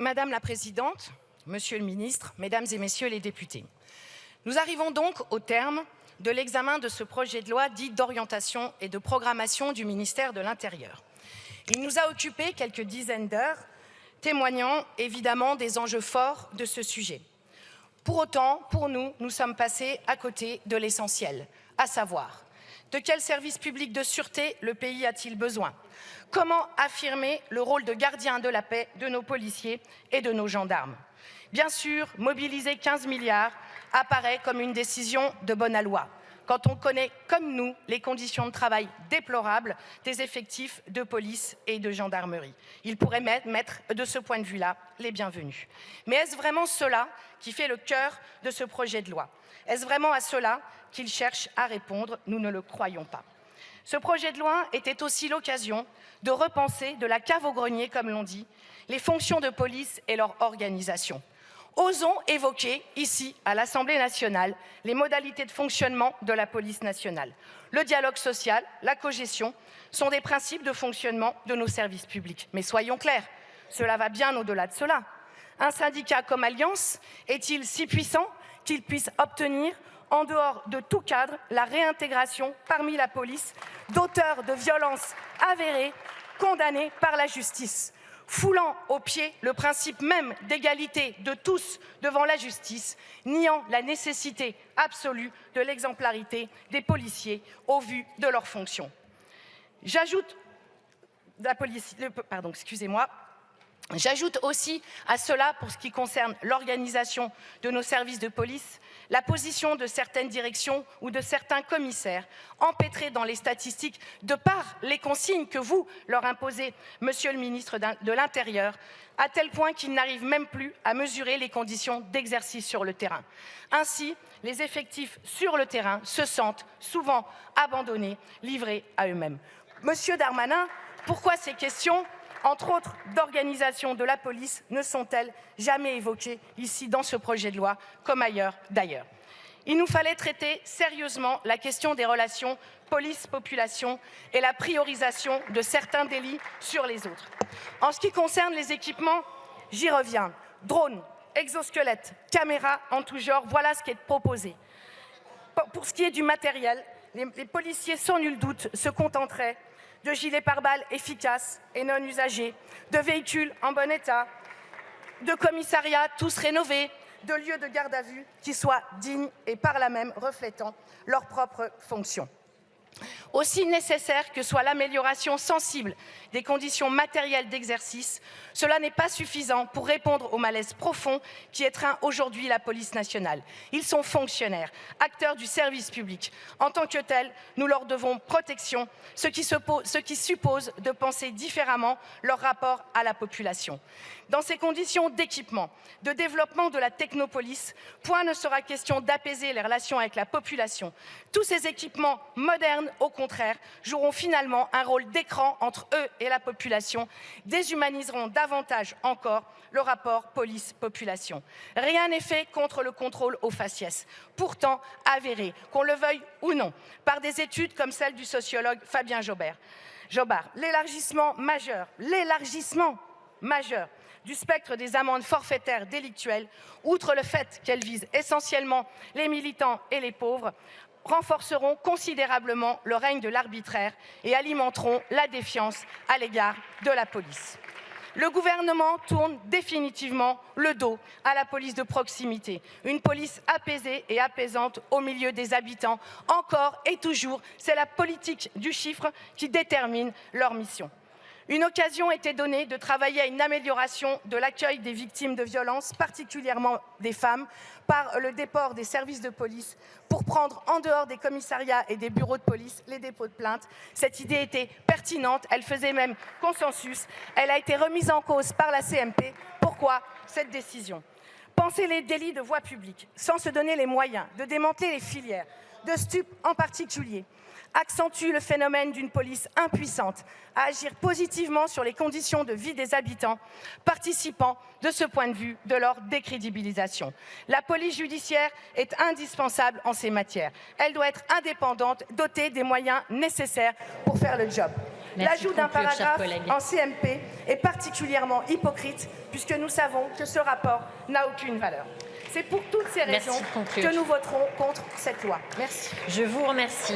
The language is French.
Madame la Présidente, Monsieur le Ministre, Mesdames et Messieurs les députés, nous arrivons donc au terme de l'examen de ce projet de loi dit d'orientation et de programmation du ministère de l'Intérieur. Il nous a occupé quelques dizaines d'heures, témoignant évidemment des enjeux forts de ce sujet. Pour autant, pour nous, nous sommes passés à côté de l'essentiel, à savoir de quel service public de sûreté le pays a-t-il besoin? Comment affirmer le rôle de gardien de la paix de nos policiers et de nos gendarmes? Bien sûr, mobiliser 15 milliards apparaît comme une décision de bonne aloi, quand on connaît, comme nous, les conditions de travail déplorables des effectifs de police et de gendarmerie. Il pourrait mettre, de ce point de vue-là, les bienvenus. Mais est-ce vraiment cela qui fait le cœur de ce projet de loi? Est-ce vraiment à cela qu'il cherche à répondre? Nous ne le croyons pas. Ce projet de loi était aussi l'occasion de repenser de la cave au grenier, comme l'on dit, les fonctions de police et leur organisation. Osons évoquer ici, à l'Assemblée nationale, les modalités de fonctionnement de la police nationale. Le dialogue social, la cogestion sont des principes de fonctionnement de nos services publics. Mais soyons clairs, cela va bien au-delà de cela. Un syndicat comme Alliance est-il si puissant qu'il puisse obtenir, en dehors de tout cadre, la réintégration parmi la police d'auteurs de violences avérées, condamnés par la justice, foulant aux pieds le principe même d'égalité de tous devant la justice, niant la nécessité absolue de l'exemplarité des policiers au vu de leurs fonctions. J'ajoute aussi à cela, pour ce qui concerne l'organisation de nos services de police, la position de certaines directions ou de certains commissaires empêtrés dans les statistiques de par les consignes que vous leur imposez, Monsieur le ministre de l'Intérieur, à tel point qu'ils n'arrivent même plus à mesurer les conditions d'exercice sur le terrain. Ainsi, les effectifs sur le terrain se sentent souvent abandonnés, livrés à eux-mêmes. Monsieur Darmanin, pourquoi ces questions, entre autres d'organisation de la police, ne sont-elles jamais évoquées ici dans ce projet de loi, comme ailleurs d'ailleurs? Il nous fallait traiter sérieusement la question des relations police-population et la priorisation de certains délits sur les autres. En ce qui concerne les équipements, j'y reviens. Drones, exosquelettes, caméras en tout genre, voilà ce qui est proposé. Pour ce qui est du matériel, les policiers, sans nul doute, se contenteraient de gilets pare-balles efficaces et non usagés, de véhicules en bon état, de commissariats tous rénovés, de lieux de garde à vue qui soient dignes et par là même reflétant leurs propres fonctions. Aussi nécessaire que soit l'amélioration sensible des conditions matérielles d'exercice, cela n'est pas suffisant pour répondre au malaise profond qui étreint aujourd'hui la police nationale. Ils sont fonctionnaires, acteurs du service public. En tant que tels, nous leur devons protection, ce qui suppose de penser différemment leur rapport à la population. Dans ces conditions d'équipement, de développement de la technopolice, point ne sera question d'apaiser les relations avec la population. Tous ces équipements modernes, au contraire, joueront finalement un rôle d'écran entre eux et la population, déshumaniseront davantage encore le rapport police-population. Rien n'est fait contre le contrôle au faciès, pourtant avéré, qu'on le veuille ou non, par des études comme celle du sociologue Fabien Jobard. L'élargissement majeur du spectre des amendes forfaitaires délictuelles, outre le fait qu'elles visent essentiellement les militants et les pauvres, renforceront considérablement le règne de l'arbitraire et alimenteront la défiance à l'égard de la police. Le gouvernement tourne définitivement le dos à la police de proximité, une police apaisée et apaisante au milieu des habitants. Encore et toujours, c'est la politique du chiffre qui détermine leur mission. Une occasion était donnée de travailler à une amélioration de l'accueil des victimes de violences, particulièrement des femmes, par le déport des services de police pour prendre en dehors des commissariats et des bureaux de police les dépôts de plainte. Cette idée était pertinente, elle faisait même consensus. Elle a été remise en cause par la CMP. Pourquoi cette décision? Penser les délits de voie publique sans se donner les moyens de démanteler les filières, de stupes en particulier, accentue le phénomène d'une police impuissante à agir positivement sur les conditions de vie des habitants, participant de ce point de vue de leur décrédibilisation. La police judiciaire est indispensable en ces matières. Elle doit être indépendante, dotée des moyens nécessaires pour faire le job. L'ajout d'un paragraphe en CMP est particulièrement hypocrite puisque nous savons que ce rapport n'a aucune valeur. C'est pour toutes ces raisons que nous voterons contre cette loi. Merci. Je vous remercie.